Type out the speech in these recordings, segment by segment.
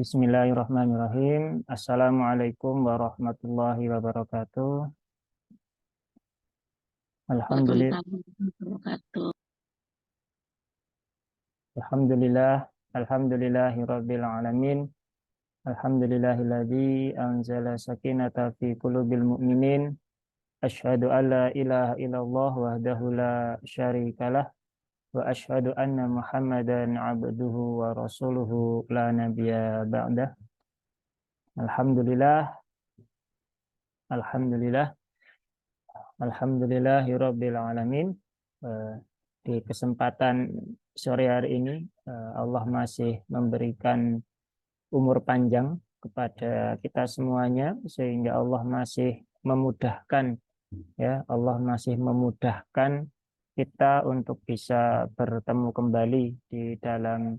Bismillahirrahmanirrahim. Assalamualaikum warahmatullahi wabarakatuh. Alhamdulillah, Waalaikumsalam warahmatullahi wabarakatuh. alhamdulillah, alhamdulillahirabbil alamin. Alhamdulillahilladzi anzala sakinata fi qulubil mu'minin. Asyhadu an la ilaha illallah wahdahu la syarikalah wa asyhadu anna Muhammadan abduhu wa rasuluhu la nabiyya ba'dah. Alhamdulillah, alhamdulillah. Alhamdulillahirabbil alamin. Di kesempatan sore hari ini Allah masih memberikan umur panjang kepada kita semuanya sehingga Allah masih memudahkan Allah masih memudahkan kita untuk bisa bertemu kembali di dalam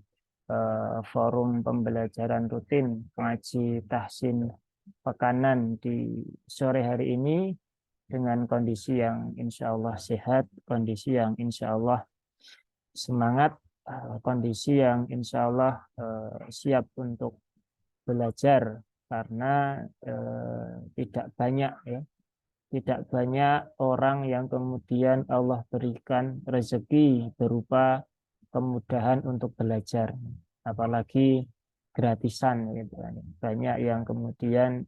forum pembelajaran rutin ngaji tahsin pekanan di sore hari ini dengan kondisi yang insya Allah sehat, kondisi yang insya Allah semangat, kondisi yang insya Allah siap untuk belajar karena tidak banyak orang yang kemudian Allah berikan rezeki berupa kemudahan untuk belajar, apalagi gratisan gitu. Banyak yang kemudian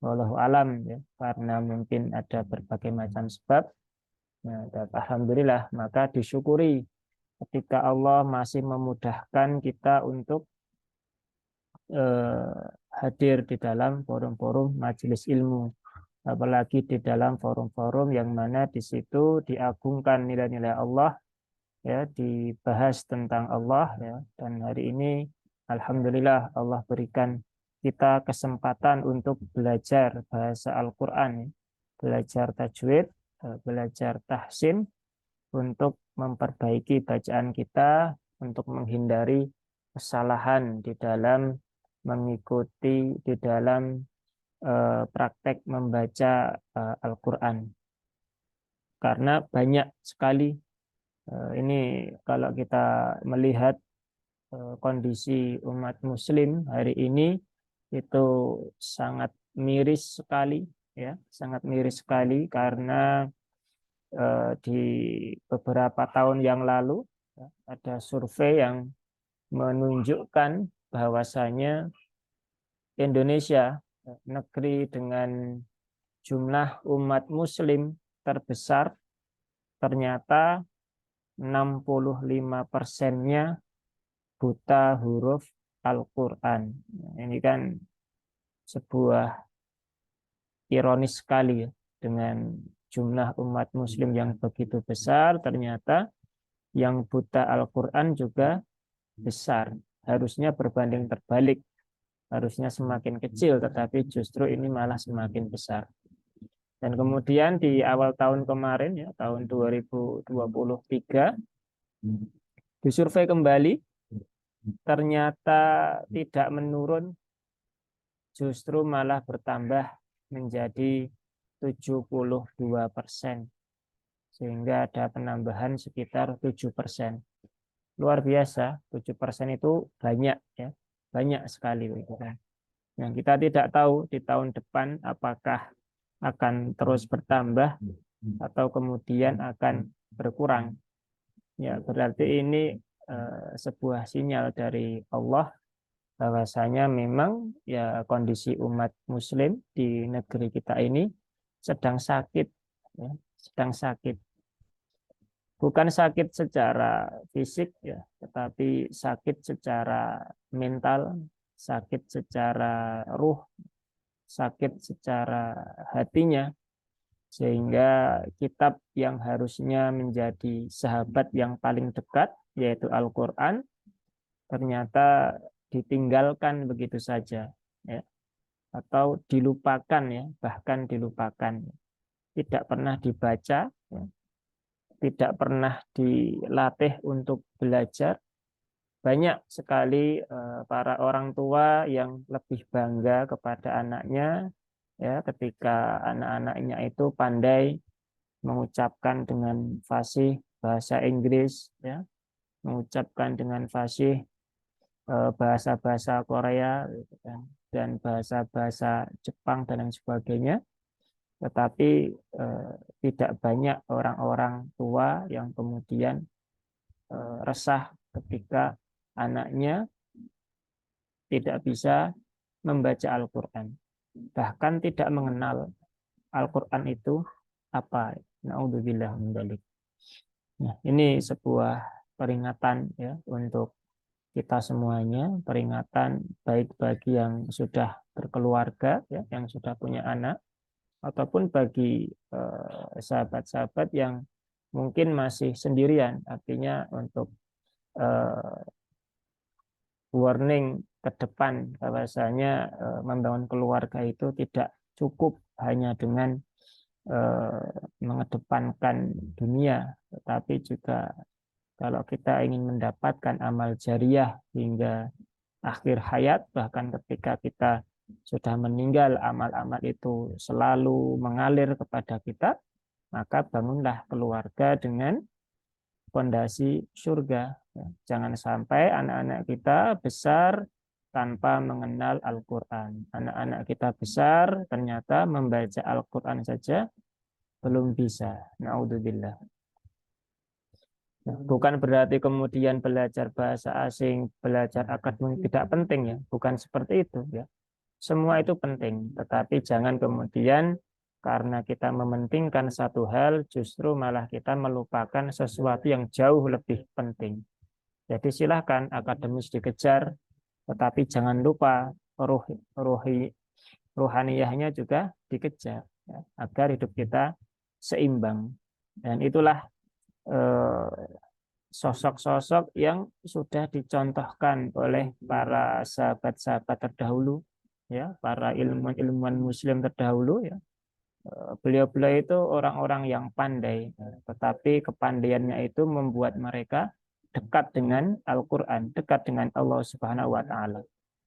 wallahu alam karena mungkin ada berbagai macam sebab. Dan alhamdulillah, maka disyukuri ketika Allah masih memudahkan kita untuk hadir di dalam forum-forum majelis ilmu, apalagi di dalam forum-forum yang mana di situ diagungkan nilai-nilai Allah, dibahas tentang Allah, dan hari ini alhamdulillah Allah berikan kita kesempatan untuk belajar bahasa Al-Quran, belajar tajwid, belajar tahsin untuk memperbaiki bacaan kita, untuk menghindari kesalahan di dalam mengikuti, di dalam praktek membaca Al-Quran. Karena banyak sekali, ini kalau kita melihat kondisi umat muslim hari ini, itu sangat miris sekali, sangat miris sekali karena di beberapa tahun yang lalu ada survei yang menunjukkan bahwasanya Indonesia, negeri dengan jumlah umat muslim terbesar, ternyata 65%-nya buta huruf Al-Quran. Ini kan sebuah ironis sekali dengan jumlah umat muslim yang begitu besar, ternyata yang buta Al-Quran juga besar. Harusnya berbanding terbalik, harusnya semakin kecil, tetapi justru ini malah semakin besar. Dan kemudian di awal tahun kemarin, tahun 2023, disurvei kembali, ternyata tidak menurun, justru malah bertambah menjadi 72%. Sehingga ada penambahan sekitar 7%. Luar biasa, 7% itu banyak, banyak sekali. Yang kita tidak tahu di tahun depan apakah akan terus bertambah atau kemudian akan berkurang. Berarti ini sebuah sinyal dari Allah bahwasanya memang kondisi umat muslim di negeri kita ini sedang sakit, sedang sakit. Bukan sakit secara fisik, tetapi sakit secara mental, sakit secara ruh, sakit secara hatinya, sehingga kitab yang harusnya menjadi sahabat yang paling dekat, yaitu Al-Quran, ternyata ditinggalkan begitu saja, atau dilupakan, bahkan dilupakan, tidak pernah dibaca, tidak pernah dilatih untuk belajar. Banyak sekali para orang tua yang lebih bangga kepada anaknya, ketika anak-anaknya itu pandai mengucapkan dengan fasih bahasa Inggris, mengucapkan dengan fasih bahasa-bahasa Korea gitu kan, dan bahasa-bahasa Jepang dan lain sebagainya. Tetapi tidak banyak orang-orang tua yang kemudian resah ketika anaknya tidak bisa membaca Al-Quran, bahkan tidak mengenal Al-Quran itu apa. Naudzubillah min dzalik. Nah, ini sebuah peringatan ya untuk kita semuanya, peringatan baik bagi yang sudah berkeluarga ya, yang sudah punya anak, ataupun bagi sahabat-sahabat yang mungkin masih sendirian. Artinya untuk eh, warning ke depan bahwasanya membangun keluarga itu tidak cukup hanya dengan mengedepankan dunia, tetapi juga kalau kita ingin mendapatkan amal jariah hingga akhir hayat, bahkan ketika kita sudah meninggal, amal-amal itu selalu mengalir kepada kita, maka bangunlah keluarga dengan fondasi surga. Jangan sampai anak-anak kita besar tanpa mengenal Al-Quran. Anak-anak kita besar ternyata membaca Al-Quran saja belum bisa. Naudzubillah. Bukan berarti kemudian belajar bahasa asing, belajar akademik tidak penting ya. Bukan seperti itu ya. Semua itu penting, tetapi jangan kemudian karena kita mementingkan satu hal, justru malah kita melupakan sesuatu yang jauh lebih penting. Jadi silahkan akademis dikejar, tetapi jangan lupa ruhaniyahnya juga dikejar, ya, agar hidup kita seimbang. Dan itulah sosok-sosok yang sudah dicontohkan oleh para sahabat-sahabat terdahulu, ya, para ilmuwan-ilmuwan Muslim terdahulu, ya. Beliau-beliau itu orang-orang yang pandai, tetapi kepandaiannya itu membuat mereka dekat dengan Al-Quran, dekat dengan Allah Subhanahu wa Ta'ala.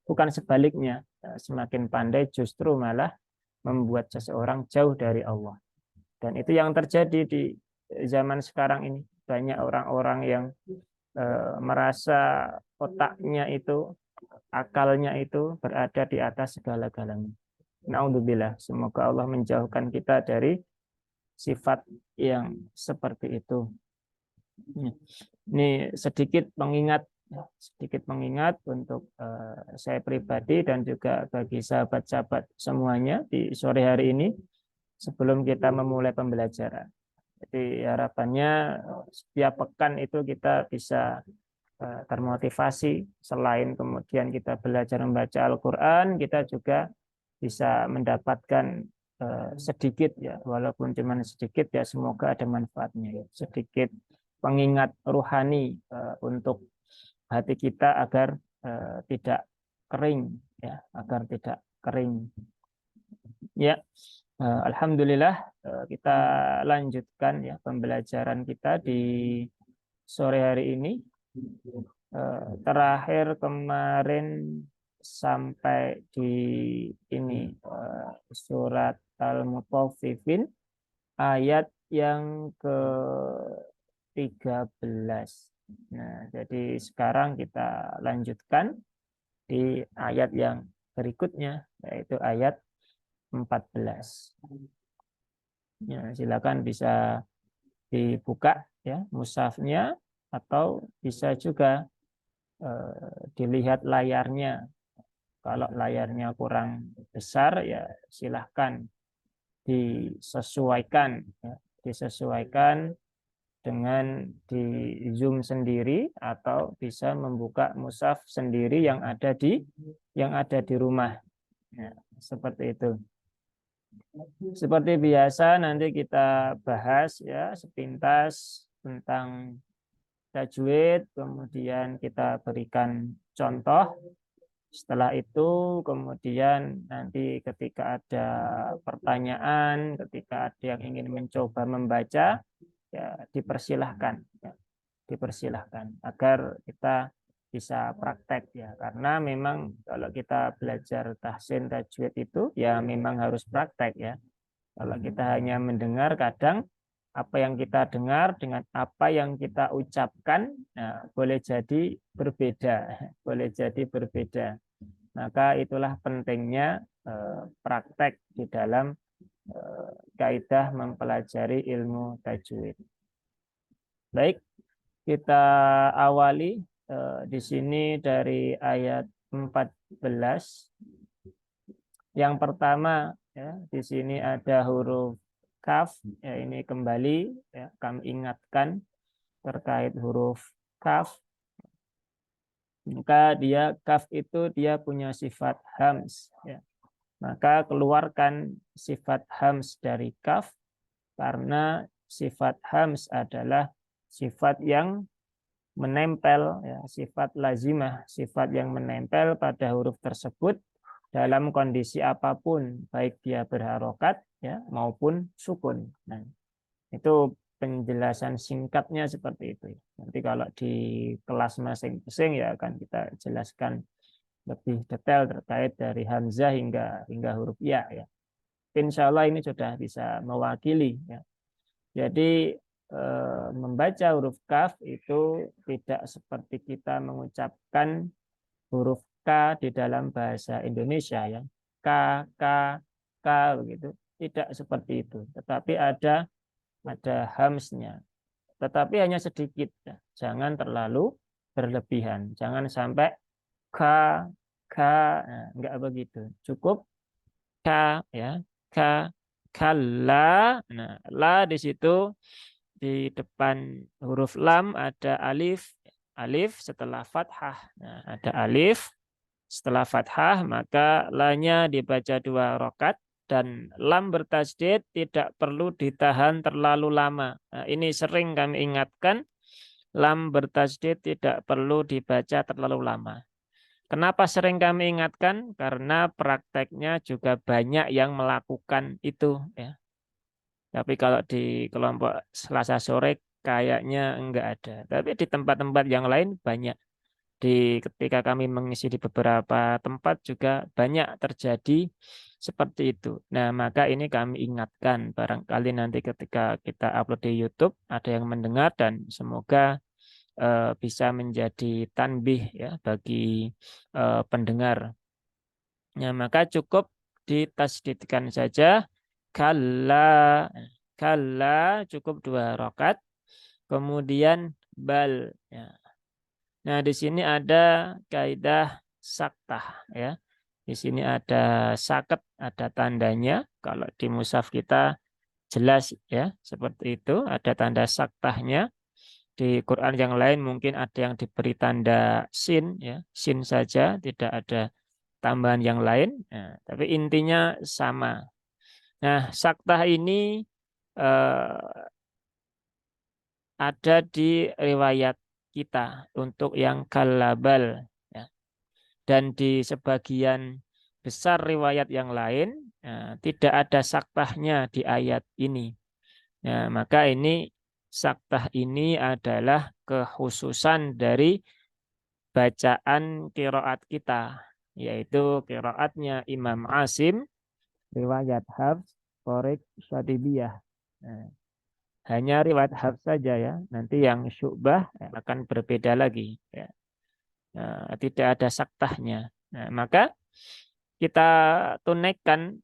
Bukan sebaliknya, semakin pandai justru malah membuat seseorang jauh dari Allah. Dan itu yang terjadi di zaman sekarang ini. Banyak orang-orang yang merasa otaknya itu, akalnya itu berada di atas segala-galanya. Naudzubillah, semoga Allah menjauhkan kita dari sifat yang seperti itu. Ini sedikit pengingat untuk saya pribadi dan juga bagi sahabat-sahabat semuanya di sore hari ini sebelum kita memulai pembelajaran. Jadi harapannya setiap pekan itu kita bisa termotivasi, selain kemudian kita belajar membaca Al-Quran, kita juga bisa mendapatkan sedikit ya, walaupun cuma sedikit ya, semoga ada manfaatnya, sedikit pengingat rohani untuk hati kita agar tidak kering ya, agar tidak kering ya. Alhamdulillah, kita lanjutkan ya pembelajaran kita di sore hari ini. Terakhir kemarin sampai di ini surat Al-Mutaffifin ayat yang ke-13. Nah, jadi sekarang kita lanjutkan di ayat yang berikutnya, yaitu ayat 14. Ya, silakan bisa dibuka ya mushafnya, atau bisa juga dilihat layarnya. Kalau layarnya kurang besar ya silahkan disesuaikan ya, disesuaikan dengan di zoom sendiri, atau bisa membuka mushaf sendiri yang ada di rumah ya, seperti itu. Seperti biasa nanti kita bahas ya sepintas tentang tajwid, kemudian kita berikan contoh. Setelah itu kemudian nanti ketika ada pertanyaan, ketika ada yang ingin mencoba membaca, ya dipersilahkan, ya, dipersilahkan agar kita bisa praktek ya, karena memang kalau kita belajar tahsin tajwid itu ya memang harus praktek ya. Kalau kita hanya mendengar kadang apa yang kita dengar dengan apa yang kita ucapkan, nah, boleh jadi berbeda, boleh jadi berbeda. Maka itulah pentingnya praktek di dalam kaidah mempelajari ilmu tajwid. Baik, kita awali di sini dari ayat 14. Yang pertama, ya, di sini ada huruf kaf. Ya, ini kembali ya, kami ingatkan terkait huruf kaf. Maka dia kaf itu dia punya sifat hams. Ya. Maka keluarkan sifat hams dari kaf karena sifat hams adalah sifat yang menempel, ya, sifat lazimah, sifat yang menempel pada huruf tersebut dalam kondisi apapun, baik dia berharokat ya maupun sukun. Nah, itu penjelasan singkatnya seperti itu. Nanti kalau di kelas masing-masing ya akan kita jelaskan lebih detail terkait dari hamzah hingga huruf ya. Insya Allah ini sudah bisa mewakili. Ya. Jadi membaca huruf kaf itu tidak seperti kita mengucapkan huruf K di dalam bahasa Indonesia ya. K, K, K begitu. Tidak seperti itu. Tetapi ada hamsnya. Tetapi hanya sedikit. Ya. Jangan terlalu berlebihan. Jangan sampai K, K, nah, enggak begitu. Cukup K ya. K, kalla. Nah, la di situ di depan huruf lam ada alif, alif setelah fathah. Nah, ada alif setelah fathah, maka la-nya dibaca 2 rakaat dan lam bertasydid tidak perlu ditahan terlalu lama. Nah, ini sering kami ingatkan, lam bertasydid tidak perlu dibaca terlalu lama. Kenapa sering kami ingatkan? Karena prakteknya juga banyak yang melakukan itu ya. Tapi kalau di kelompok Selasa sore kayaknya enggak ada. Tapi di tempat-tempat yang lain banyak. Ketika kami mengisi di beberapa tempat juga banyak terjadi seperti itu. Nah, maka ini kami ingatkan barangkali nanti ketika kita upload di YouTube ada yang mendengar dan semoga bisa menjadi tanbih ya bagi pendengar. Nah, maka cukup ditasdidkan saja kalla, kalla cukup 2 rakaat. Kemudian bal ya. Nah, di sini ada kaidah saktah ya. Di sini ada saket, ada tandanya. Kalau di mushaf kita jelas ya, seperti itu, ada tanda saktahnya. Di Quran yang lain mungkin ada yang diberi tanda sin ya, sin saja, tidak ada tambahan yang lain. Nah, tapi intinya sama. Nah, saktah ini eh, ada di riwayat kita untuk yang kalabal ya. Dan di sebagian besar riwayat yang lain tidak ada saktahnya di ayat ini. Nah, maka ini saktah ini adalah kekhususan dari bacaan qiraat kita, yaitu qiraatnya Imam Asim, riwayat Hafs, Qorik, Syatibiyah. Nah, hanya riwayat Hafs saja ya. Nanti yang Syu'bah akan berbeda lagi. Ya. Nah, tidak ada saktahnya. Nah, maka kita tunaikan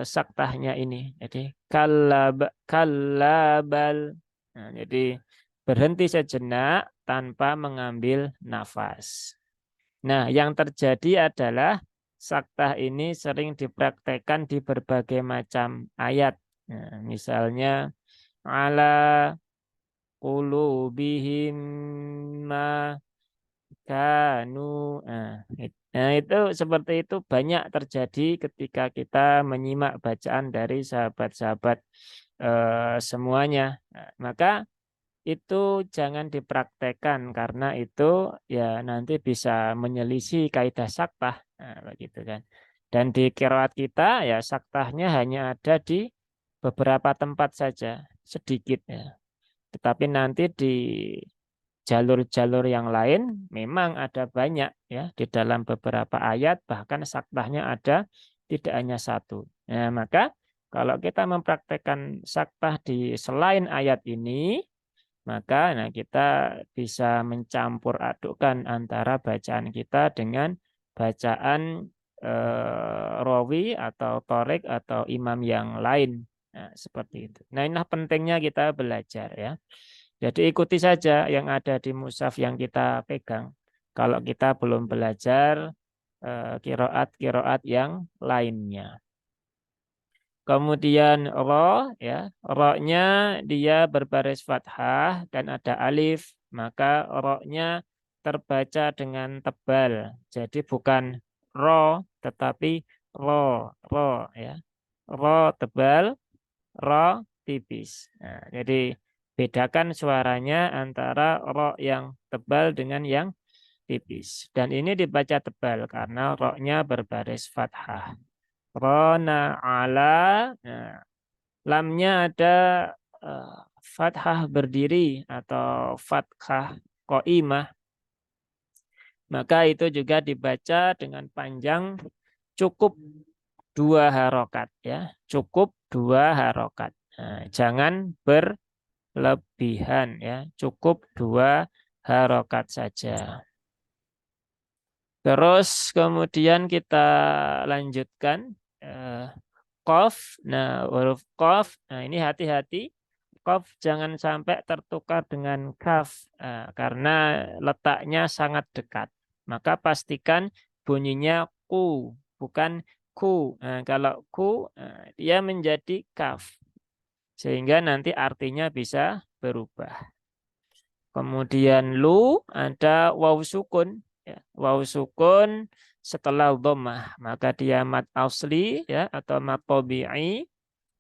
saktahnya ini. Jadi kalabal. Nah, jadi berhenti sejenak tanpa mengambil nafas. Nah, yang terjadi adalah saktah ini sering dipraktekkan di berbagai macam ayat. Nah, misalnya ala qulubihim ma kanu. Nah, itu seperti itu banyak terjadi ketika kita menyimak bacaan dari sahabat-sahabat semuanya. Nah, maka itu jangan dipraktekkan karena itu ya nanti bisa menyelisih kaidah saktah. Nah, begitu kan. Dan di qiraat kita ya saktahnya hanya ada di beberapa tempat saja, sedikit ya. Tetapi nanti di jalur-jalur yang lain memang ada banyak ya di dalam beberapa ayat bahkan saktahnya ada tidak hanya satu. Nah, maka Kalau kita mempraktekkan saktah di selain ayat ini, maka kita bisa mencampur adukkan antara bacaan kita dengan bacaan rawi atau torik atau imam yang lain. Nah, seperti itu. Nah, inilah pentingnya kita belajar ya. Jadi ikuti saja yang ada di mushaf yang kita pegang. Kalau kita belum belajar kiroat-kiroat yang lainnya. Kemudian ya, ro-nya dia berbaris fathah dan ada alif, maka ro-nya terbaca dengan tebal. Jadi bukan ro, tetapi ro ya. Ro tebal, ro tipis. Nah, jadi bedakan suaranya antara ro yang tebal dengan yang tipis. Dan ini dibaca tebal karena ro-nya berbaris fathah. Rona ala. Nah, lamnya ada fathah berdiri atau fathah qaimah. Maka itu juga dibaca dengan panjang cukup 2 harokat ya. Cukup 2 harokat. Nah, jangan berlebihan ya. Cukup 2 harokat saja. Terus kemudian kita lanjutkan. Qaf. Nah, huruf qaf. Nah, ini hati-hati. Qaf jangan sampai tertukar dengan kaf karena letaknya sangat dekat. Maka pastikan bunyinya ku, bukan ku. Nah, kalau ku, dia menjadi kaf. Sehingga nanti artinya bisa berubah. Kemudian lu ada waw sukun. Ya, waw sukun setelah dhammah. Maka dia mad asli ya, atau mad tabi'i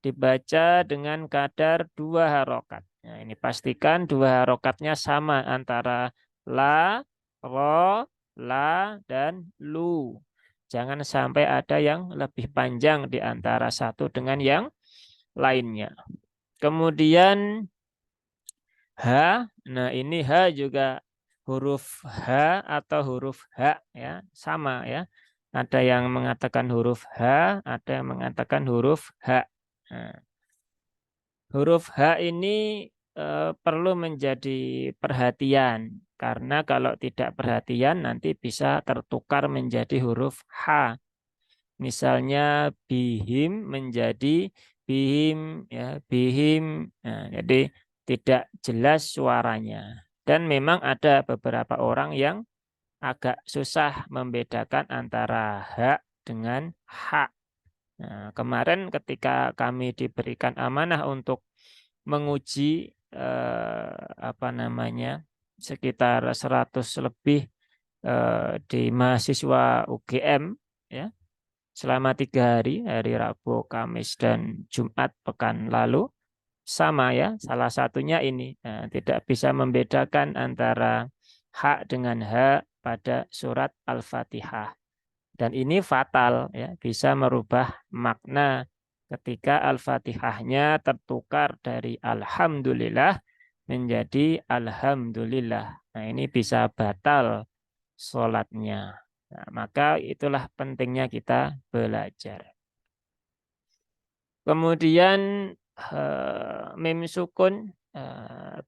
dibaca dengan kadar 2 harokat. Nah, ini pastikan 2 harokatnya sama antara la, ro, la, dan lu. Jangan sampai ada yang lebih panjang di antara satu dengan yang lainnya. Kemudian H, nah ini H juga huruf H atau huruf H ya, sama ya. Ada yang mengatakan huruf H, ada yang mengatakan huruf H. Nah, huruf H ini perlu menjadi perhatian karena kalau tidak perhatian nanti bisa tertukar menjadi huruf H. Misalnya bihim menjadi bihim ya, bihim. Nah, jadi tidak jelas suaranya. Dan memang ada beberapa orang yang agak susah membedakan antara H dengan H. Nah, kemarin ketika kami diberikan amanah untuk menguji apa namanya sekitar 100 lebih di mahasiswa UGM ya selama 3 hari, hari Rabu, Kamis, dan Jumat pekan lalu, sama ya, salah satunya ini. Nah, tidak bisa membedakan antara H dengan H pada surat Al-Fatihah. Dan ini fatal, ya, bisa merubah makna ketika Al-Fatihahnya tertukar dari Alhamdulillah menjadi Alhamdulillah. Nah, ini bisa batal sholatnya. Nah, maka itulah pentingnya kita belajar. Kemudian mim sukun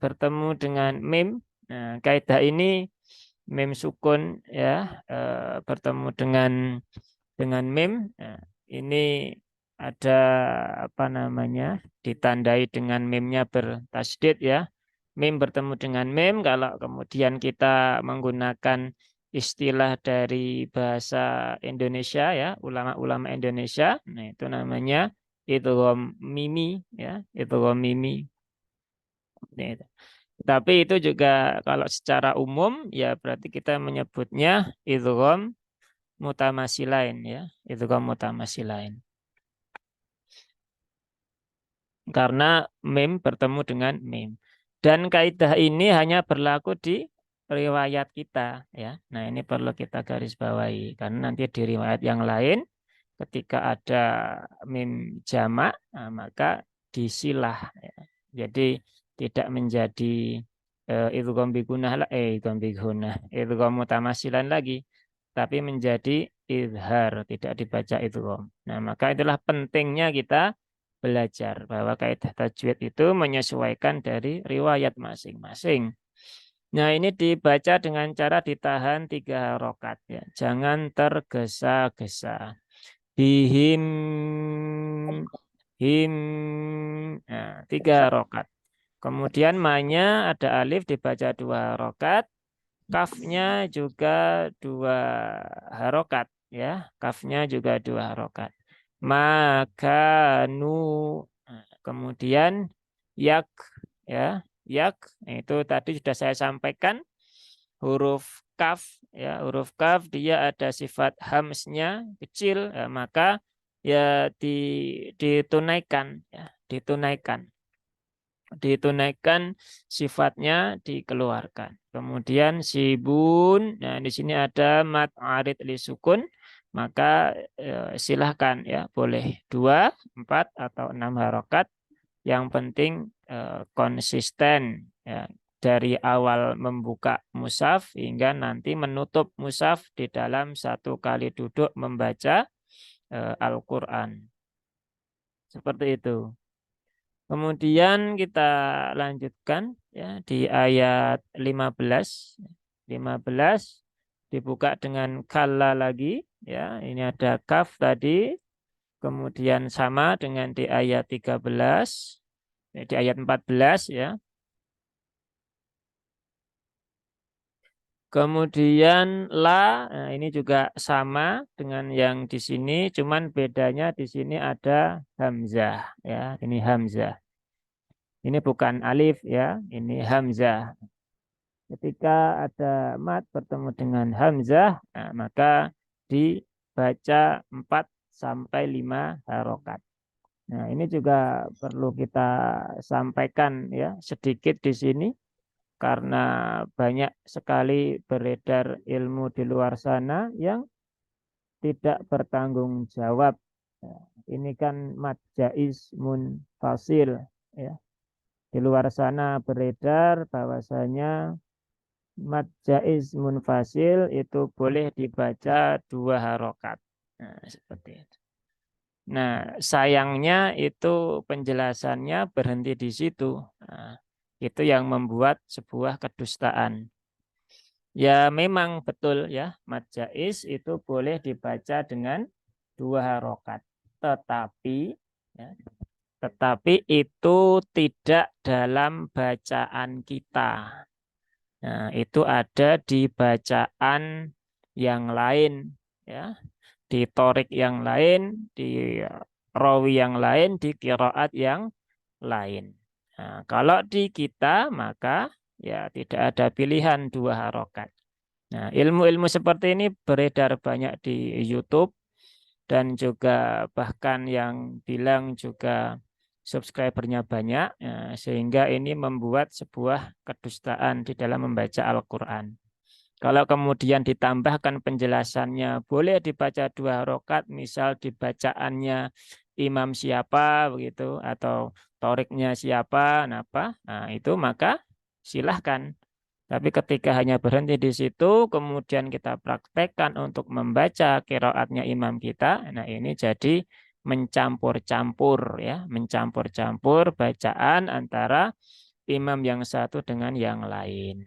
bertemu dengan mim. Nah, kaidah ini mim sukun ya bertemu dengan mim. Nah, ini ada apa namanya ditandai dengan mimnya bertasdid ya. Mim bertemu dengan mim kalau kemudian kita menggunakan istilah dari bahasa Indonesia ya, ulama-ulama Indonesia. Nah, itu namanya idgham mimi ya, idgham mimi. Nah, tapi itu juga kalau secara umum ya berarti kita menyebutnya idgham mutamasilain ya, idgham mutamasilain. Karena mim bertemu dengan mim. Dan kaidah ini hanya berlaku di riwayat kita ya. Nah, ini perlu kita garis bawahi karena nanti di riwayat yang lain ketika ada mim jamak maka disilah ya. Jadi tidak menjadi idgham bigunah idgham bigunah idgham mutamasilan lagi tapi menjadi izhar tidak dibaca idgham. Nah, maka itulah pentingnya kita belajar bahwa kaidah tajwid itu menyesuaikan dari riwayat masing-masing. Nah, ini dibaca dengan cara ditahan 3 harokat ya. Jangan tergesa-gesa. Bihim, him, nah, 3 harokat. Kemudian manya ada alif dibaca 2 harokat. Kafnya juga 2 harokat ya. Kafnya juga 2 harokat. Makanu. Nah, kemudian yak ya. Yak itu tadi sudah saya sampaikan huruf kaf ya, huruf kaf dia ada sifat hamsnya kecil ya, maka ya ditunaikan ya, ditunaikan sifatnya dikeluarkan. Kemudian sibun, nah di sini ada mat arid li sukun, maka silahkan ya boleh 2, 4 atau 6 harokat. Yang penting konsisten ya dari awal membuka mushaf hingga nanti menutup mushaf di dalam 1 kali duduk membaca Al-Quran. Seperti itu. Kemudian kita lanjutkan ya di ayat 15. 15 dibuka dengan kalla lagi ya. Ini ada kaf tadi. Kemudian sama dengan di ayat 13, di ayat 14 ya. Kemudian la, nah ini juga sama dengan yang di sini, cuman bedanya di sini ada hamzah ya. Ini hamzah. Ini bukan alif ya, ini hamzah. Ketika ada mat bertemu dengan hamzah, nah, maka dibaca 4 sampai 5 harokat. Nah, ini juga perlu kita sampaikan ya sedikit di sini karena banyak sekali beredar ilmu di luar sana yang tidak bertanggung jawab. Ya, ini kan mad jaiz munfasil ya. Di luar sana beredar bahwasanya mad jaiz munfasil itu boleh dibaca 2 harokat. Nah, seperti itu. Nah, sayangnya itu penjelasannya berhenti di situ. Nah, itu yang membuat sebuah kedustaan. Ya memang betul ya, mad jaiz itu boleh dibaca dengan 2 harokat. Tetapi ya, tetapi itu tidak dalam bacaan kita. Nah, itu ada di bacaan yang lain ya, di torik yang lain, di rawi yang lain, di qiraat yang lain. Nah, kalau di kita maka ya tidak ada pilihan 2 harokat. Nah, ilmu-ilmu seperti ini beredar banyak di YouTube dan juga bahkan yang bilang juga subscribernya banyak, ya, sehingga ini membuat sebuah kedustaan di dalam membaca Al-Quran. Kalau kemudian ditambahkan penjelasannya boleh dibaca 2 harokat, misal dibacaannya imam siapa begitu atau toriknya siapa, nah itu maka silahkan. Tapi ketika hanya berhenti di situ, kemudian kita praktekkan untuk membaca qiraatnya imam kita, nah ini jadi mencampur-campur ya, mencampur-campur bacaan antara imam yang satu dengan yang lain.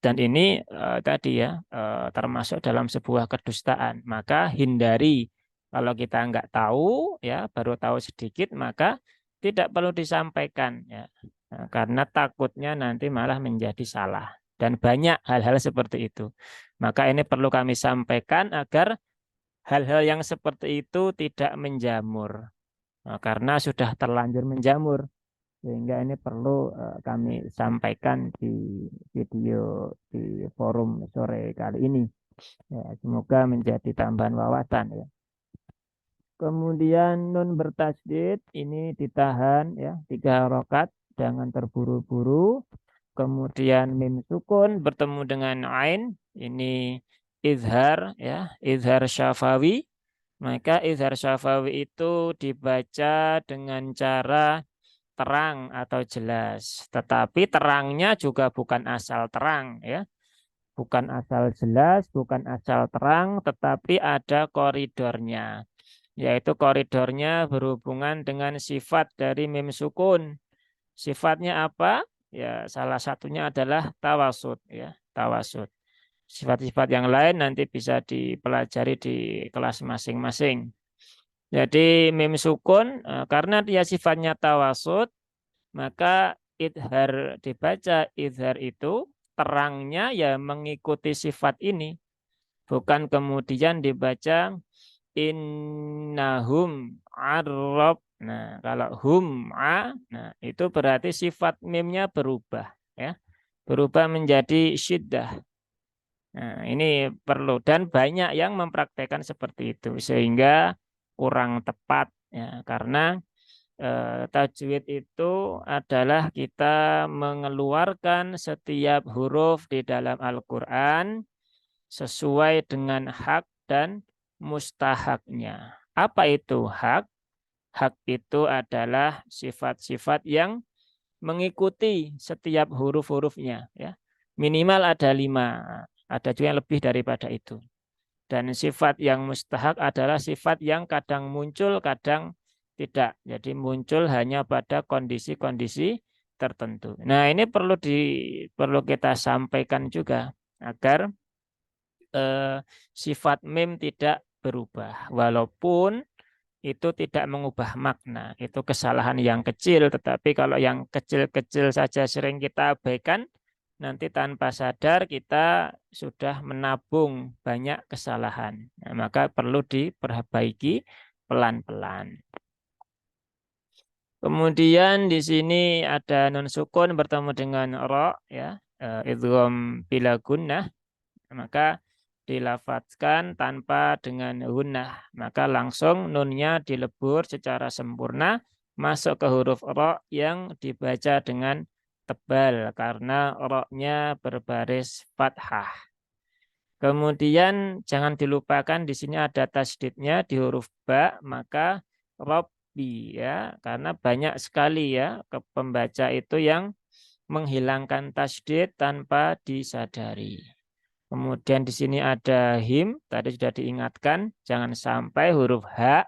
Dan ini tadi ya termasuk dalam sebuah kedustaan. Maka hindari kalau kita nggak tahu ya baru tahu sedikit maka tidak perlu disampaikan ya. Nah, karena takutnya nanti malah menjadi salah dan banyak hal-hal seperti itu. Maka ini perlu kami sampaikan agar hal-hal yang seperti itu tidak menjamur. Nah, karena sudah terlanjur menjamur sehingga ini perlu kami sampaikan di video di forum sore kali ini. Ya, semoga menjadi tambahan wawasan ya. Kemudian nun bertasydid ini ditahan ya 3 harokat, jangan terburu-buru. Kemudian mim sukun bertemu dengan ain ini izhar ya, izhar syafawi. Maka izhar syafawi itu dibaca dengan cara terang atau jelas. Tetapi terangnya juga bukan asal terang ya. Bukan asal jelas, bukan asal terang, tetapi ada koridornya. yaitu koridornya berhubungan dengan sifat dari mim sukun. Sifatnya apa? Ya, salah satunya adalah tawasud, ya, tawasud. Sifat-sifat yang lain nanti bisa dipelajari di kelas masing-masing. Jadi mim sukun karena dia sifatnya tawasud, maka idhar dibaca idhar itu terangnya ya mengikuti sifat ini, bukan kemudian dibaca innahum arrob. Nah, kalau nah itu berarti sifat mimnya berubah, ya, berubah menjadi syiddah. Nah, ini perlu dan banyak yang mempraktekkan seperti itu sehingga kurang tepat, ya, karena tajwid itu adalah kita mengeluarkan setiap huruf di dalam Al-Quran sesuai dengan hak dan mustahaknya. Apa itu hak? Hak itu adalah sifat-sifat yang mengikuti setiap huruf-hurufnya. Ya. Minimal ada 5, ada juga yang lebih daripada itu. Dan sifat yang mustahak adalah sifat yang kadang muncul, kadang tidak. Jadi muncul hanya pada kondisi-kondisi tertentu. Nah, ini perlu kita sampaikan juga agar sifat mim tidak berubah. Walaupun itu tidak mengubah makna. Itu kesalahan yang kecil, tetapi kalau yang kecil-kecil saja sering kita abaikan, nanti tanpa sadar kita sudah menabung banyak kesalahan. Nah, maka perlu diperbaiki pelan-pelan. Kemudian di sini ada nun sukun bertemu dengan ro, ya, idgham bila gunnah, maka dilafadzkan tanpa dengan gunnah, maka langsung nunnya dilebur secara sempurna masuk ke huruf ro yang dibaca dengan tebal karena ro-nya berbaris fathah. Kemudian jangan dilupakan di sini ada tasdidnya di huruf ba, maka robbi, ya, karena banyak sekali ya ke pembaca itu yang menghilangkan tasdid tanpa disadari. Kemudian di sini ada him, tadi sudah diingatkan, jangan sampai huruf H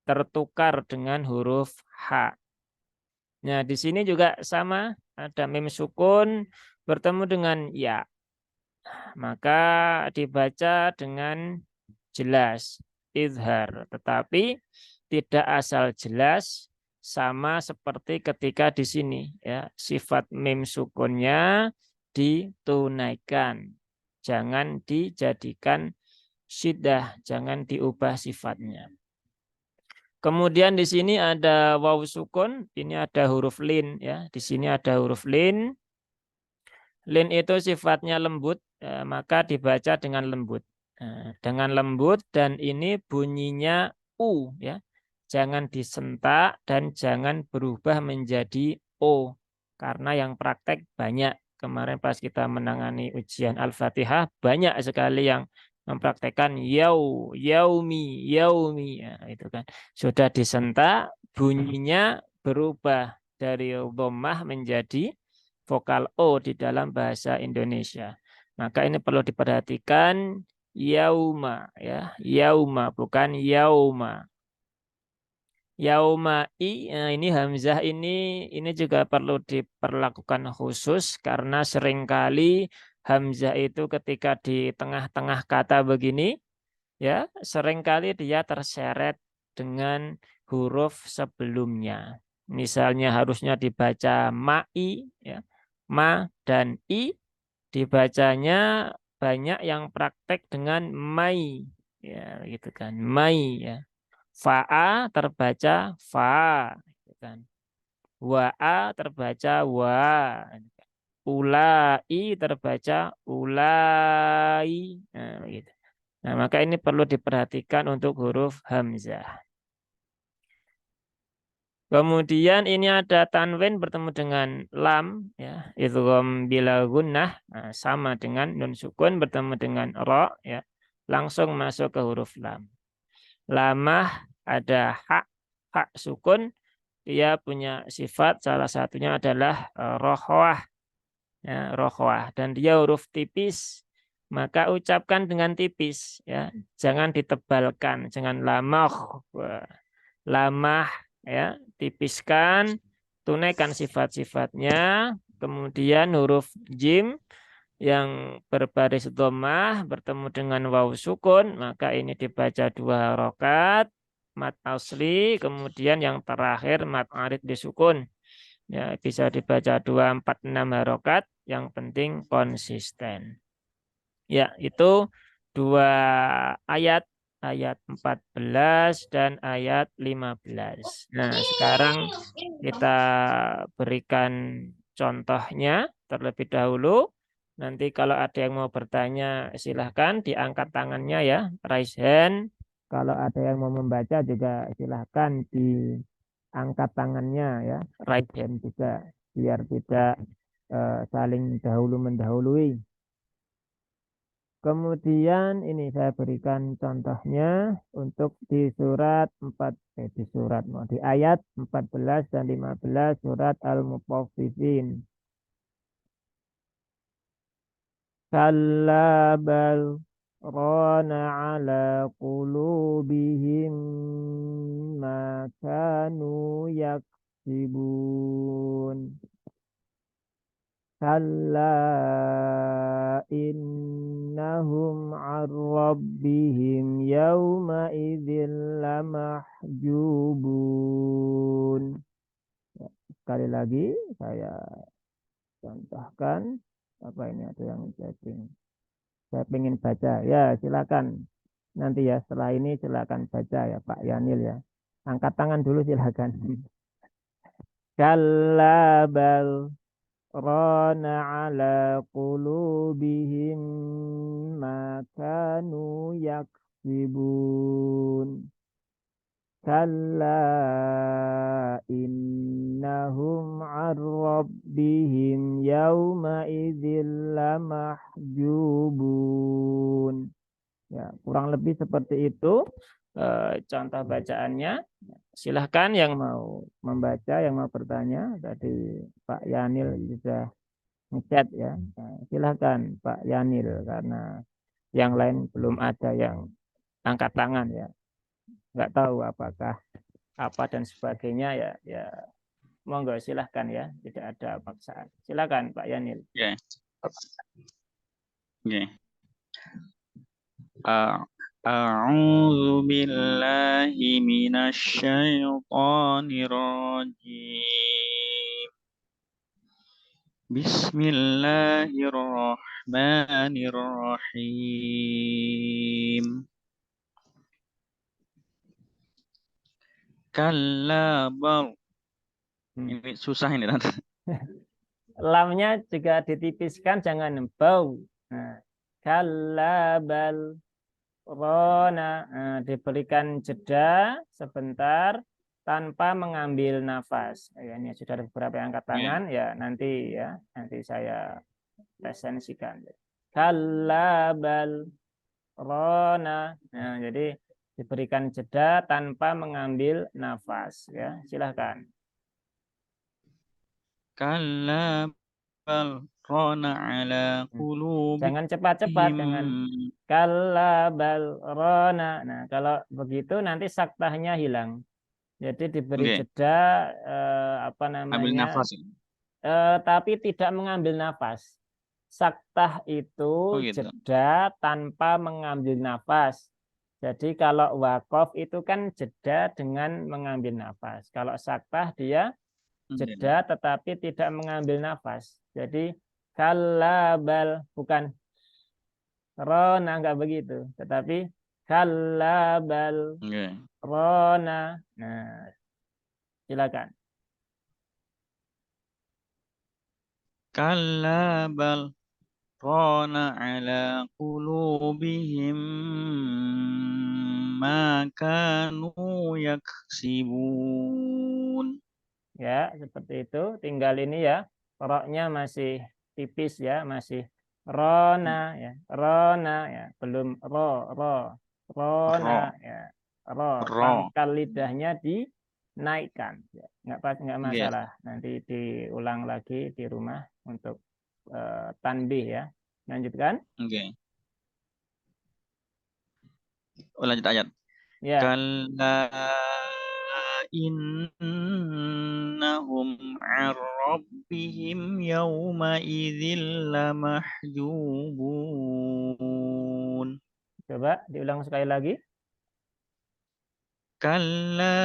tertukar dengan huruf H. Nah, di sini juga sama, ada mim sukun bertemu dengan ya. Maka dibaca dengan jelas, izhar. Tetapi tidak asal jelas, sama seperti ketika di sini, ya, sifat mim sukunnya ditunaikan. Jangan dijadikan syiddah, jangan diubah sifatnya. Kemudian di sini ada waw sukun, ini ada huruf lin, ya. Di sini ada huruf lin. Lin itu sifatnya lembut, maka dibaca dengan lembut. Dengan lembut dan ini bunyinya u, ya. Jangan disentak dan jangan berubah menjadi o. Karena yang praktek banyak. Kemarin pas kita menangani ujian Al-Fatihah banyak sekali yang mempraktekkan yaumi, yaumi, ya, itu kan. Sudah disentak bunyinya berubah dari dhammah menjadi vokal O di dalam bahasa Indonesia. Maka ini perlu diperhatikan yauma, ya, yauma bukan yauma. Yauma ini hamzah ini juga perlu diperlakukan khusus karena seringkali hamzah itu ketika di tengah-tengah kata begini, ya, seringkali dia terseret dengan huruf sebelumnya. Misalnya harusnya dibaca ma'i, ya, ma dan i, dibacanya banyak yang praktek dengan mai, ya, gitu kan, mai, ya. Fa'a terbaca fa, gitu kan. Wa'a terbaca wa. Ulai terbaca ulai. Nah, gitu. Nah, maka ini perlu diperhatikan untuk huruf hamzah. Kemudian ini ada tanwin bertemu dengan lam, ya, idgham bila gunnah, nah, sama dengan nun sukun bertemu dengan ra, ya, langsung masuk ke huruf lam. Lamah ada hak, hak sukun, dia punya sifat salah satunya adalah rohwah, ya, rohwah, dan dia huruf tipis maka ucapkan dengan tipis ya, jangan ditebalkan, jangan lamah, lamah ya, tipiskan, tunaikan sifat-sifatnya, kemudian huruf jim yang berbaris dhammah bertemu dengan waw sukun, maka ini dibaca 2 rakaat mat asli, kemudian yang terakhir mat arid disukun. Ya, bisa dibaca 2, 4, 6 harokat, yang penting konsisten. Ya, itu 2 ayat, ayat 14 dan ayat 15. Nah, sekarang kita berikan contohnya terlebih dahulu. Nanti kalau ada yang mau bertanya, silahkan diangkat tangannya ya, raise hand. Kalau ada yang mau membaca juga silahkan diangkat tangannya ya, raise hand juga, biar tidak saling dahulu-mendahului. Kemudian ini saya berikan contohnya untuk di surat 4, di ayat 14 dan 15 surat Al-Mutaffifin. Kalla bal rana ala qulubihim ma kanu yaksibun. Kalla innahum an rabbihim yawma idzin lamahjubun. Ya, sekali lagi saya contohkan, apa ini ada yang chatting. Saya pengen baca. Ya, silakan. Nanti ya setelah ini silakan baca ya Pak Yanil ya. Angkat tangan dulu silakan. Kalla bal rana ala qulubihim ma kanu yaksibun. Kalla innahum an rabbihim yawma idzin lamahjubun. Ya, kurang lebih seperti itu contoh bacaannya. Silahkan yang mau membaca, yang mau bertanya. Tadi Pak Yanil sudah ngechat ya. Nah, silahkan Pak Yanil, karena yang lain belum ada yang angkat tangan ya. Nggak tahu apakah apa dan sebagainya ya. Ya monggo silahkan ya. Tidak ada paksaan. Silahkan Pak Yanil. Oke. Oke. A'udzu billahi minasy syaithanir rajim. Bismillahirrahmanirrahim. Kalla bal. Ini susah ini Tante. Lamnya juga ditipiskan, jangan bau. Nah, kalla bal rona, diberikan jeda sebentar tanpa mengambil nafas. Ya, ini sudah ada beberapa yang angkat tangan ya, nanti saya resensikan. Kalla bal rona. Nah, jadi diberikan jeda tanpa mengambil nafas ya. Silahkan. Kalla bal rana ala qulubihim. Jangan cepat-cepat, jangan kalla bal rona. Nah, kalau begitu nanti saktahnya hilang. Jadi diberi jeda ambil nafas. Tapi tidak mengambil nafas. Saktah itu gitu. jeda tanpa mengambil nafas. Jadi kalau wakof itu kan jeda dengan mengambil nafas. Kalau saktah dia jeda tetapi tidak mengambil nafas. Jadi kalabal, bukan rona, enggak begitu. Tetapi kalabal rona. Nah, silakan. Kalabal rona ala qulubihim ma kanu yaksibun. Ya, seperti itu. Tinggal ini ya, roknya masih tipis ya, masih rona ya, rona ya, belum rona ya, pangkal lidahnya dinaikkan. Ya, nggak masalah. Nanti diulang lagi di rumah untuk tanbih ya. Lanjutkan. Oke. lanjut ayat. Ya, Kalla innahum an rabbihim yawma idzil lamahjubun. coba diulang sekali lagi. Kalla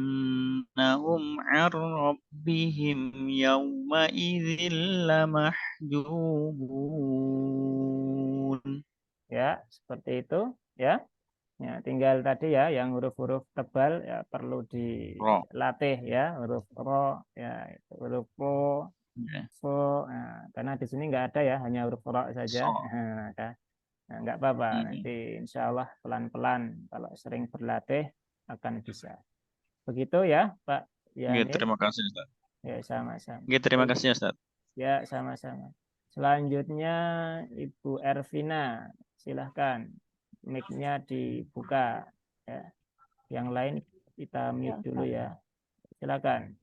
innahum an rabbihim yawma idzil lamahjubun. Ya, seperti itu. Ya. Ya, tinggal tadi ya yang huruf-huruf tebal ya perlu Ro. dilatih ya, huruf ro ya, itu huruf po, Ya. fo. Nah, karena di sini nggak ada ya, hanya huruf ro saja. So. Nah, nggak apa-apa. Hmm. Nanti insya Allah pelan-pelan kalau sering berlatih akan bisa. Begitu ya, Pak Oke, Yani. terima kasih Ustaz. Ya, sama-sama. Oke, terima kasih Ustaz. Ya, sama-sama. Selanjutnya Ibu Ervina, silahkan mic-nya dibuka. Ya. Yang lain kita mute dulu ya. Silakan.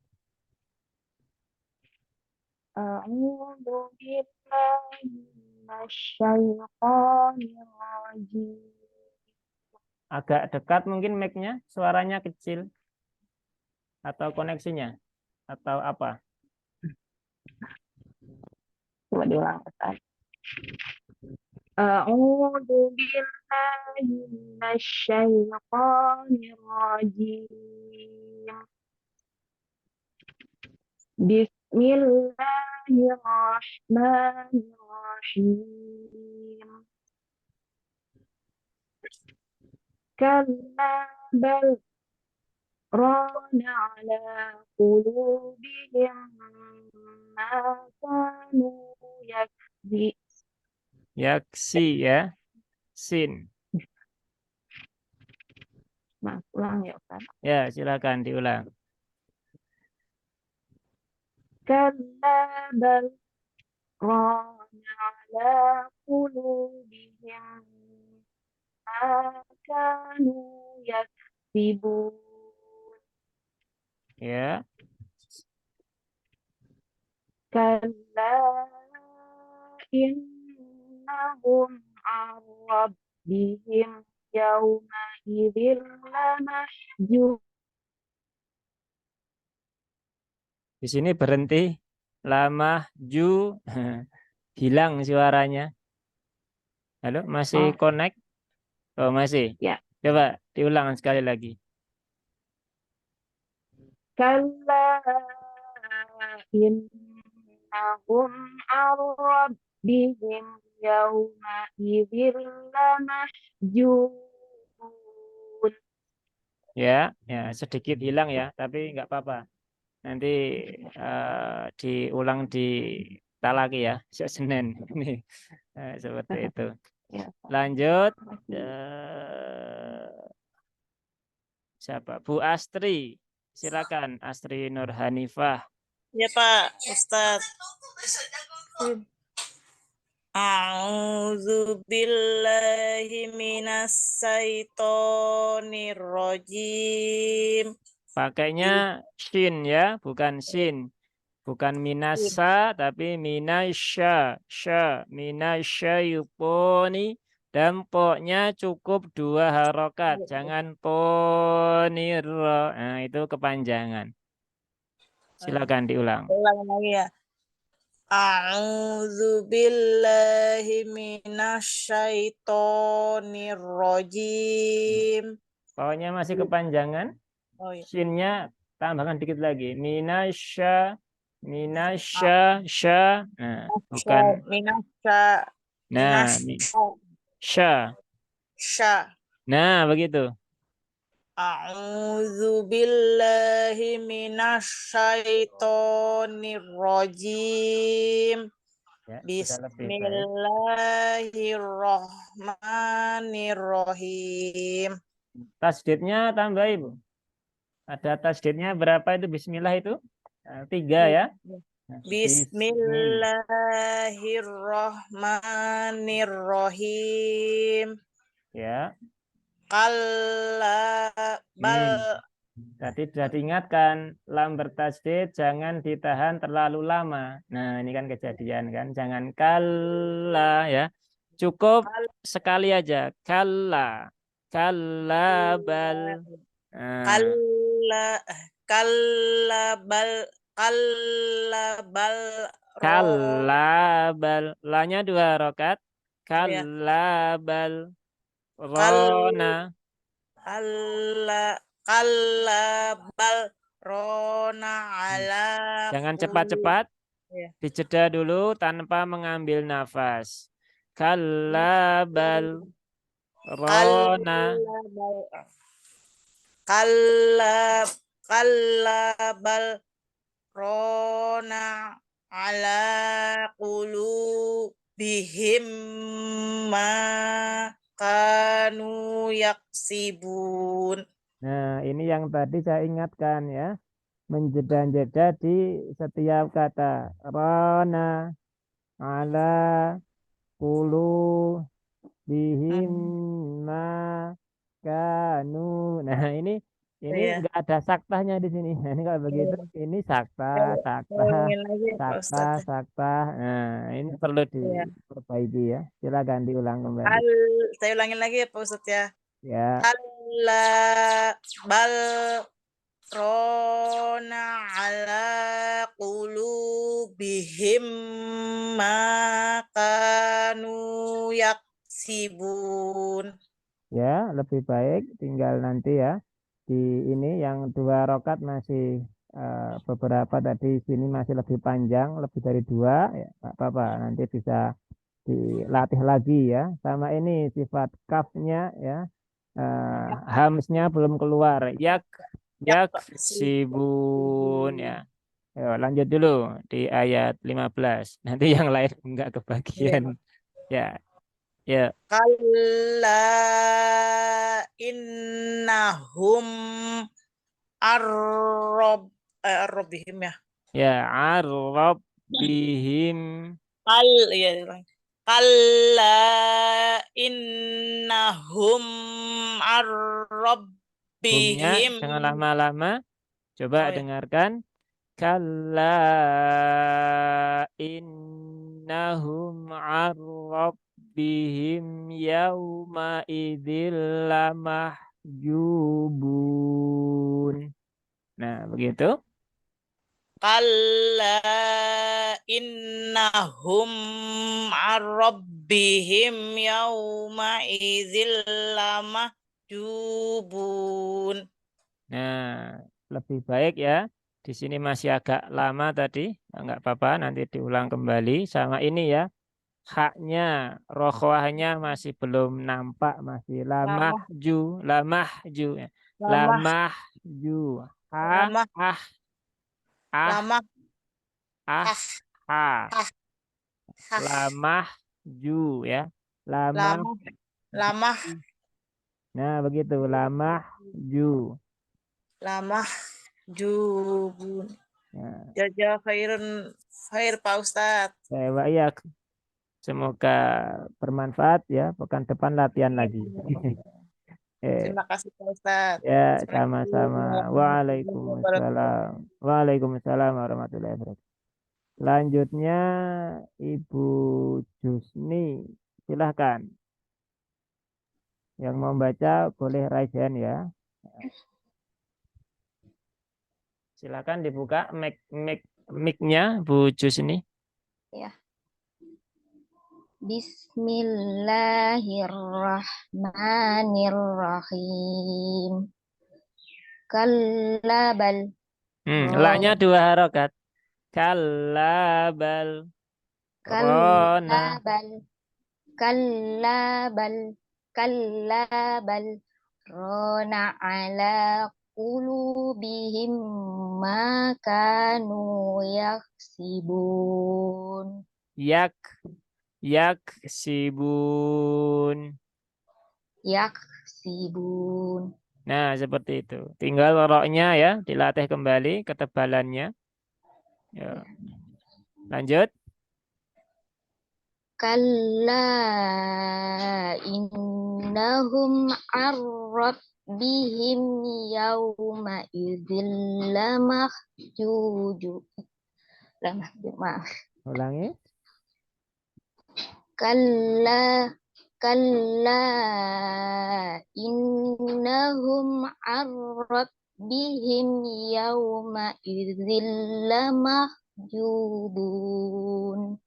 A'udzu billahi minasyaitonir rajim. Agak dekat mungkin mic-nya, suaranya kecil atau koneksinya atau apa? Coba diulang Ustaz. A'udzu billahi minasyaitonir rajim. Bismillahirrahmanirrahim. Kalla bal rana ala qulubihim ma kanu yakzi. Yaksi ya, sin. Nah, ulang ya Ustaz. Ya, silakan diulang. Kalla bal rana ala qulubihim ma kanu yaksibun. Ya, Kalla innahum an rabbihim yawma idzin lamahjubun. di sini berhenti. Lama ju hilang suaranya. Halo, masih Oh, connect? Oh, masih. ya. Coba diulang sekali lagi. Kalla innahum an rabbihim yawma idzin lamahjubun. Ya, ya sedikit hilang ya, tapi nggak apa-apa. Nanti diulang di talaki ya, Senin. Ini seperti itu. Ya, Lanjut, makasih. siapa? Bu Astri, silakan Astri Nurhanifah. Ya Pak Ustadz. A'udzu billahi minas syaitonir rajim. Pakainya shin ya, bukan sin. Bukan minasa, tapi minasya. Sya, minasya yuponi. Dan poknya cukup 2 harokat. Jangan poniro. Nah, itu kepanjangan. Silakan diulang. Ulang lagi ya. A'udzu billahi minas syaitonir rajim. Pokoknya masih kepanjangan. Oh ya. Shinnya tambahkan dikit lagi. Minasya, minasya, sya. Nah, bukan. Minasya Nah, sya. sya. Nah, begitu. A'udzu billahi minas syaitonir rajim. Ya, sudah lebih baik. Bismillahirrahmanirrahim. Tasdidnya tambah Ibu. Ada tasdidnya berapa itu Bismillah itu? 3 ya. Bismillahirrahmanirrahim. Ya. Kalla bal. Tadi sudah diingatkan lam bertasdid jangan ditahan terlalu lama. Nah, ini kan kejadian kan. Jangan kalla ya. Cukup sekali aja. Kalla. Kalla bal. Nah, Kalla kalla bal kalla bal. Lanya 2 harokat. oh ya. Kalla bal. Kal Rona. kalla bal rona ala Jangan qulub. cepat-cepat. Ya. Dijeda dulu tanpa mengambil nafas. Kalla bal. Rona. Kalla bal kalla kalla bal rona ala qulubihim ma kanu yaksibun. Nah, ini yang tadi saya ingatkan ya. Menjeda-jeda di setiap kata. Rona, ala, kulu, bihim, ma, kanu. Nah, ini Ya. enggak ada saktahnya di sini. Nah, ini kalau begitu, ini sakta, sakta, Saya ulangin lagi ya, Pak sakta, Ustadz. sakta. Nah, ini perlu Ya. diperbaiki ya. Silakan diulang kembali. Saya ulangin lagi ya Pak Ustadz ya. Ya, Kalla bal rona ala qulubihim ma kanu yaksibun. ya, lebih baik tinggal nanti ya. Di ini yang 2 rokat masih beberapa tadi sini masih lebih panjang, lebih dari 2 ya, nggak apa-apa. Nanti bisa dilatih lagi ya. Sama ini sifat kafnya ya, hamsnya belum keluar. Yak sibun ya. Ayo, lanjut dulu di ayat 15. Nanti yang lain enggak kebagian. Ya, ya, Kalla innahum arrobihim ya. ya. Bihim. Kal ya. Kalla innahum Humnya arrobihim. jangan lama-lama. Oh Coba ya. dengarkan. Kalla innahum an rabbihim yawma idzil lamahjubun. Nah, begitu. Kalla innahum arrabbihim yawma idzil lamahjubun. Nah, lebih baik ya. Di sini masih agak lama tadi. Enggak apa-apa, nanti diulang kembali. Sama ini ya. Haknya, rokhwahnya masih belum nampak, masih Lamah, lamahju, ya. lamah, Lamahju, lamah, ah, ah, lamah, ah, hah, ha, hah, hah, lamahju ya, lamah. lamah, lamah, Nah begitu, lamahju. lamah, jubun. Ya, Jaja khairun khair Pak Ustadz. saya iya. Semoga bermanfaat ya. Pekan depan latihan lagi. Eh, Terima kasih Pak Ustadz. Ya, Assalamualaikum sama-sama. warahmatullahi wabarakatuh. Waalaikumsalam. Waalaikumsalam warahmatullahi wabarakatuh. Selanjutnya Ibu Jusni, silahkan. Yang mau baca boleh raise hand ya. Silakan dibuka mic-nya Bu Jusni. Ya. Bismillahirrahmanirrahim. Kalla bal La-nya 2 harokat. Kallabal. Rona. kallabal kallabal kallabal rona ala qulubihim ma kanu yaksibun Yak sibun. yaksibun. Nah, seperti itu. Tinggal roknya ya, dilatih kembali ketebalannya. Ya. Lanjut. Kalla innahum arrabbihim yawma idzil lamahjuju. Maaf. Ulangi. kalla kalla innahum an rabbihim yawma idzil lamahjubun.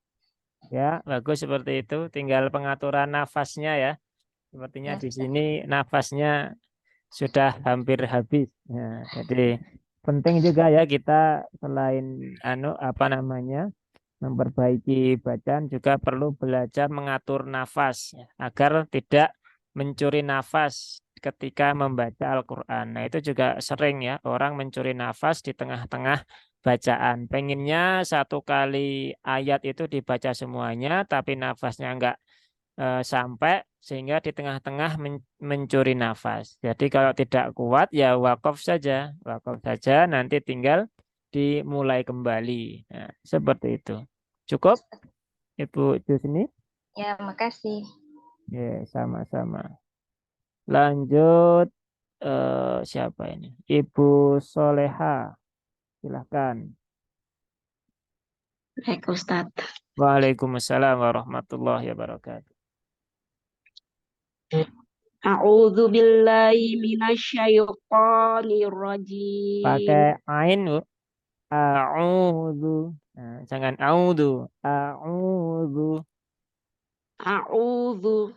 Ya, bagus seperti itu. Tinggal pengaturan nafasnya ya. Sepertinya Ya, di Ustaz. sini nafasnya sudah hampir habis. Ya, jadi penting juga ya kita selain apa namanya memperbaiki bacaan juga perlu belajar mengatur nafas ya, agar tidak mencuri nafas ketika membaca Al-Quran. Nah itu juga sering ya orang mencuri nafas di tengah-tengah bacaan. Pengennya satu kali ayat itu dibaca semuanya, tapi nafasnya enggak sampai sehingga di tengah-tengah mencuri nafas. Jadi kalau tidak kuat ya wakaf saja nanti tinggal dimulai kembali. Nah, seperti itu. Cukup, Ibu Jusni? Ya, makasih. Ya, sama-sama. Lanjut siapa ini? Ibu Soleha, silahkan. Baik, Ustadz. Waalaikumsalam warahmatullahi wabarakatuh. A'udzu billahi minasyaitonir rajim. Pakai ain, Bu. A'udzu. Nah, jangan audu. A'udzu. A'udzu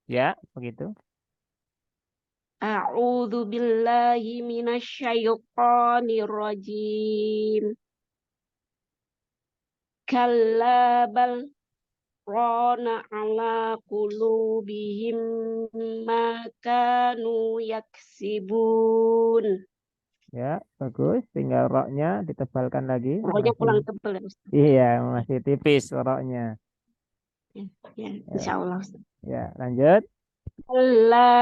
Ya, begitu. A'udzu billahi minasyaitonir rajim. Kalla bal rana ala qulubihim ma kanu yaksibun. Ya, bagus. Tinggal roknya ditebalkan lagi. Pokoknya kurang tebal ya, Ustaz. Iya, masih tipis roknya. Ya, insya Allah. Ustaz. Ya, lanjut. Kalla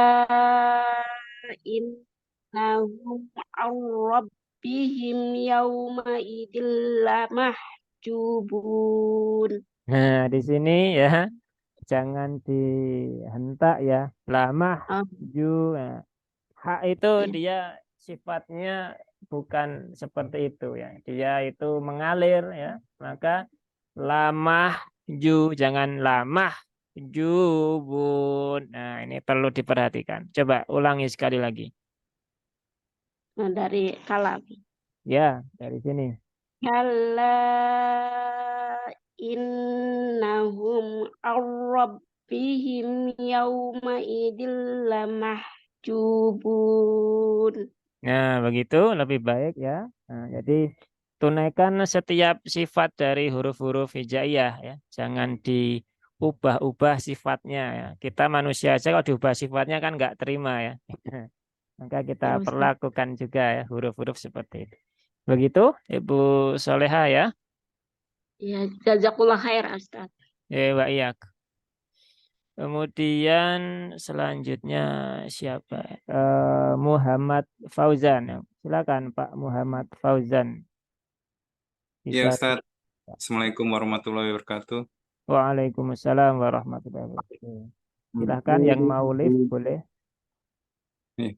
innahum an rabbihim yawma idil lamahjubun. Nah, di sini ya, jangan dihentak ya. Lama Oh, ju. Nah, hak itu iya. dia sifatnya bukan seperti itu ya. Dia itu mengalir ya. Maka lamah ju, jangan lamah jubun. Nah, ini perlu diperhatikan. Coba ulangi sekali lagi. Nah, dari kalam. Ya, dari sini. Kalla innahum an rabbihim yawma idil lamahjubun. Nah, begitu lebih baik ya. Nah, jadi tunaikan setiap sifat dari huruf-huruf hijaiyah ya. Jangan diubah-ubah sifatnya ya. Kita manusia aja kalau diubah sifatnya kan nggak terima ya. Maka kita Ya, Ustaz. perlakukan juga ya huruf-huruf seperti itu. Begitu, Ibu Soleha ya. Ya, jazakallah khair, Ustaz. Ya, Pak Iyak. Kemudian selanjutnya siapa? Muhammad Fauzan. Silakan Pak Muhammad Fauzan. Ya Bisa. Ustadz, Assalamualaikum warahmatullahi wabarakatuh. Waalaikumsalam warahmatullahi wabarakatuh. Silahkan yang mau live boleh. Nih.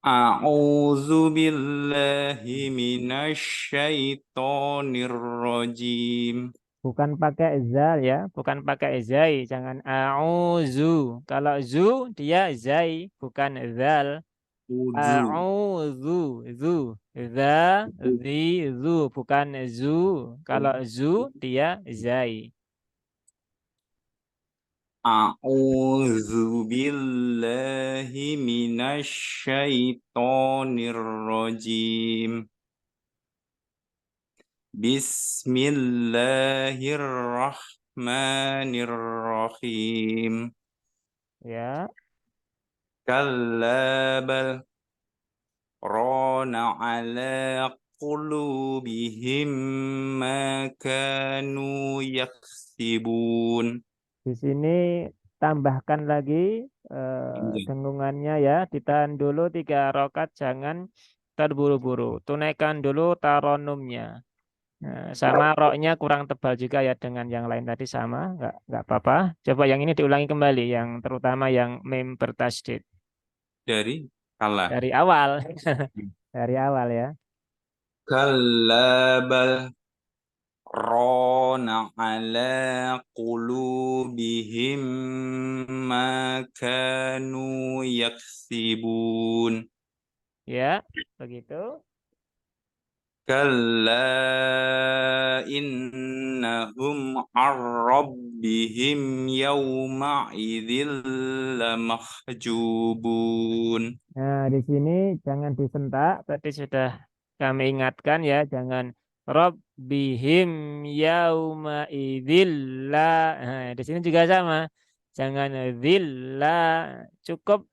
A'udzu billahi minasyaitonir rajim. Bukan pakai zal ya, bukan pakai zai, jangan a'udzu. Kalau zu dia zai, bukan zal. A'udzu. A'udzu, zu. Za, zi, zu, bukan zu. Kalau zu dia zai. A'udzu billahi minasyaitonir rajim. Bismillahirrahmanirrahim. Ya, Kalla bal rana ala qulubihim ma kanu yaksibun. di sini tambahkan lagi dengungannya ya. Ditahan dulu 3 rokat, jangan terburu-buru. Tunaikan dulu taronumnya. Nah, sama roknya kurang tebal juga ya dengan yang lain tadi sama, nggak apa-apa. Coba yang ini diulangi kembali, yang terutama yang mim bertasydid Dari kalla. dari awal, dari awal ya. Kalla bal rana ala qulubihim ma kanu yaksibun. Ya, begitu. Kalla innahum ar-rabbihim yawma idzil lamahjubun. Nah, di sini jangan disentak. Tadi sudah kami ingatkan ya, jangan Rabbihim yauma idzilla. Nah, di sini juga sama. Jangan dzilla. Cukup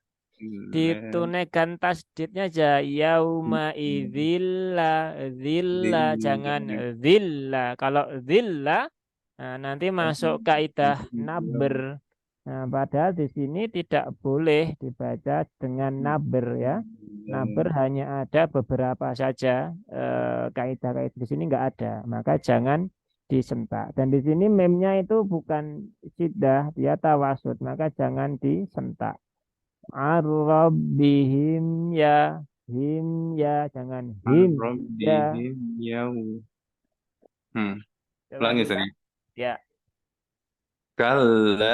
ditunaikan tasdidnya aja. Yauma idzilla, dzilla, jangan dzilla. Kalau dzilla, nah, nanti masuk kaidah naber. Nah, padahal di sini tidak boleh dibaca dengan naber ya. Naber hanya ada beberapa saja, kaidah-kaidah di sini nggak ada. Maka jangan disentak. Dan di sini memnya itu bukan syiddah, dia tawasud. Maka jangan disentak. Ar-rabbihim ya, him ya, jangan him ya. Rabbihim yaw. Coba Ulangi kita. tadi. Ya. Kalla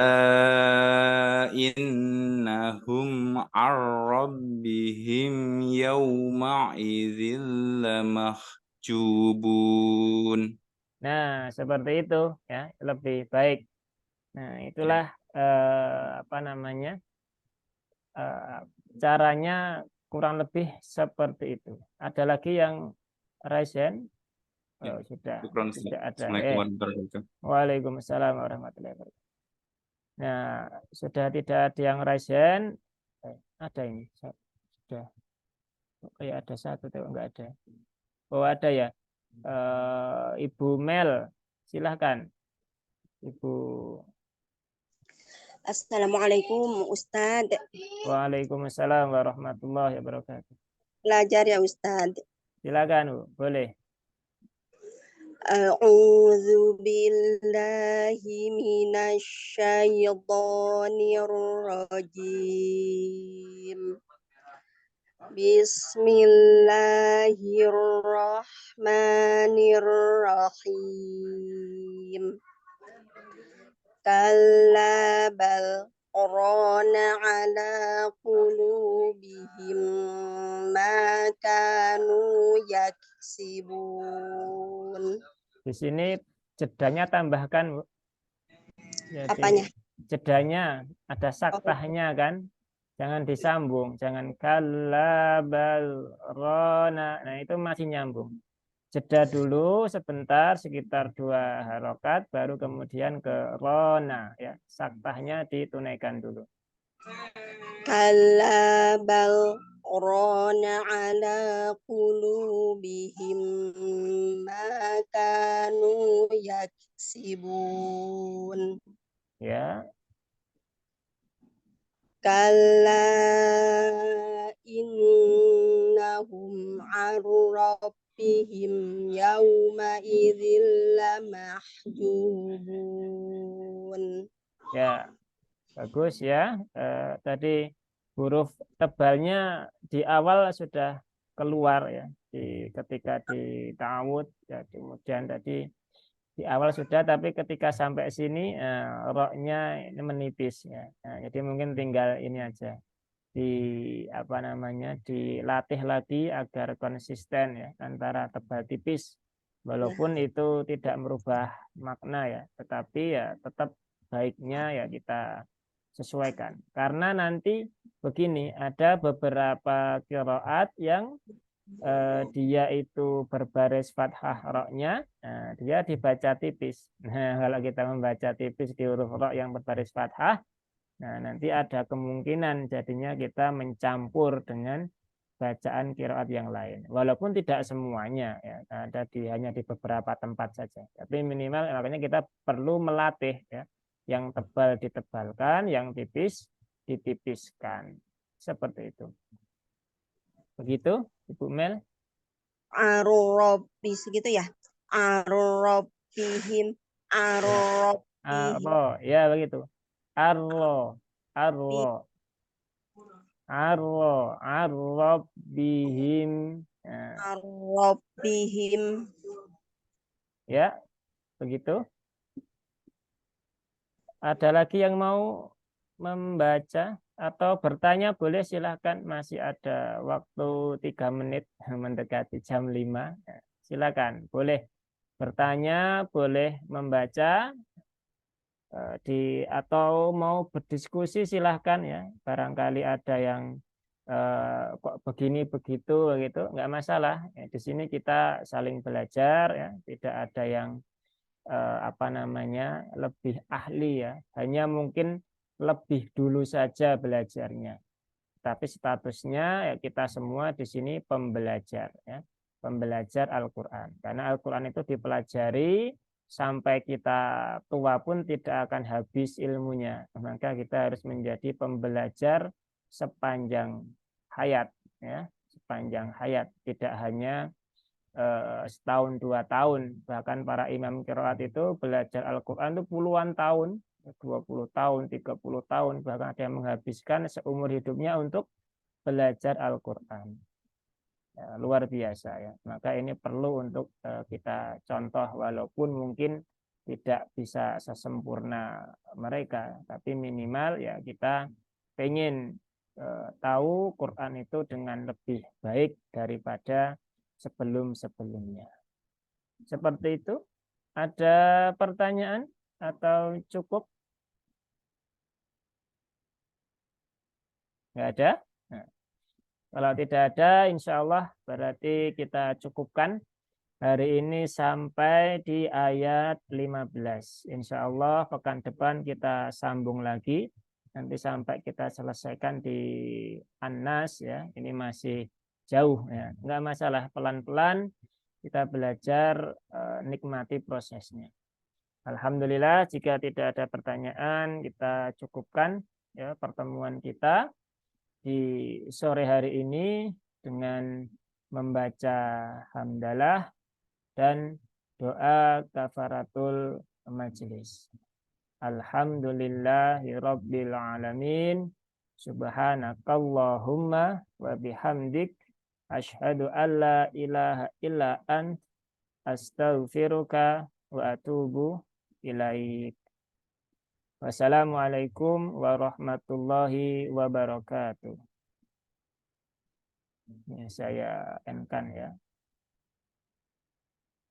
innahum ar-rabbihim yawma idzil lamahjubun. Nah, seperti itu ya, lebih baik. Nah, itulah apa namanya? Caranya kurang lebih seperti itu. Ada lagi yang Raisen? Ya, Oh, sudah syukran, tidak ada. Assalamualaikum warahmatullahi wabarakatuh. Waalaikumsalam warahmatullahi wabarakatuh. Nah, sudah tidak ada yang Raisen. Ada ini. Sudah. Kayak ada satu, tapi enggak ada. Oh, ada ya. Ibu Mel, silahkan. Ibu. Assalamualaikum Ustadz. Waalaikumsalam warahmatullahi wabarakatuh. Belajar ya Ustadz. Silakan, Bu. Boleh. A'udzu billahi minasyaitonir rajim. Bismillahirrahmanirrahim. Kalla bal rana ala qulubihim ma kanu yaksibun. Di sini jedanya tambahkan, Bu. Jadi, Apanya? jedanya ada saktahnya kan? Jangan disambung, jangan kalla bal rana. Nah, itu masih nyambung. Jeda dulu sebentar, sekitar 2 harokat, baru kemudian ke rona ya. Saktahnya ditunaikan dulu. Kalla bal rana ala qulubihim ma kanu yaksibun. Ya. Kalla innahum an rabbihim yawma idzil lamahjubun. Ya, bagus ya. Tadi huruf tebalnya di awal sudah keluar ya. Ketika di ta'awud ya, kemudian tadi di awal sudah, tapi ketika sampai sini roknya ini menipis ya. Nah, jadi mungkin tinggal ini aja apa namanya, dilatih lagi agar konsisten ya antara tebal tipis, walaupun itu tidak merubah makna ya, tetapi ya tetap baiknya ya kita sesuaikan, karena nanti begini, ada beberapa qiraat yang dia itu berbaris fathah roknya, nah, dia dibaca tipis. Nah, kalau kita membaca tipis di huruf rok yang berbaris fathah, nah nanti ada kemungkinan jadinya kita mencampur dengan bacaan qiraat yang lain, walaupun tidak semuanya ya, ada hanya di beberapa tempat saja, tapi minimal makanya kita perlu melatih ya, yang tebal ditebalkan, yang tipis ditipiskan, seperti itu. Begitu Ibu Mel? Ar-Rabbi segitu ya. Ar-Rabbihim. Ar-Rabbihim. Ya begitu. Arro, Ar-Rabbihim. Ar-Rabbihim. Ya, Begitu. Ada lagi yang mau membaca atau bertanya boleh, silahkan. Masih ada waktu 3 menit mendekati jam 5. Silakan, boleh bertanya, boleh membaca atau mau berdiskusi silahkan ya. Barangkali ada yang kok begini begitu gitu, nggak masalah. Ya, di sini kita saling belajar ya, tidak ada yang lebih ahli ya. Hanya mungkin lebih dulu saja belajarnya. Tapi statusnya ya kita semua di sini pembelajar ya. Pembelajar Al-Qur'an. Karena Al-Qur'an itu dipelajari sampai kita tua pun tidak akan habis ilmunya. Maka kita harus menjadi pembelajar sepanjang hayat ya, sepanjang hayat, tidak hanya setahun 2 tahun. Bahkan para imam qiraat itu belajar Al-Qur'an itu puluhan tahun, 20 tahun, 30 tahun, bahkan ada yang menghabiskan seumur hidupnya untuk belajar Al-Qur'an. Ya, luar biasa ya. Maka ini perlu untuk kita contoh, walaupun mungkin tidak bisa sesempurna mereka, tapi minimal ya kita pengen tahu Quran itu dengan lebih baik daripada sebelum-sebelumnya. Seperti itu. Ada pertanyaan atau cukup? Nggak ada? Nah, kalau tidak ada, insya Allah berarti kita cukupkan hari ini sampai di ayat 15. Insya Allah pekan depan kita sambung lagi. Nanti sampai kita selesaikan di An-Nas ya. Ini masih jauh ya. Enggak masalah, pelan-pelan kita belajar, nikmati prosesnya. Alhamdulillah, jika tidak ada pertanyaan kita cukupkan ya pertemuan kita di sore hari ini dengan membaca hamdalah dan doa kafaratul majelis. Alhamdulillahirabbil alamin. Subhanakallahumma wa bihamdik asyhadu alla ilaha illa ant astaghfiruka wa atubu ilaik. Wassalamualaikum warahmatullahi wabarakatuh. Ini saya endkan ya.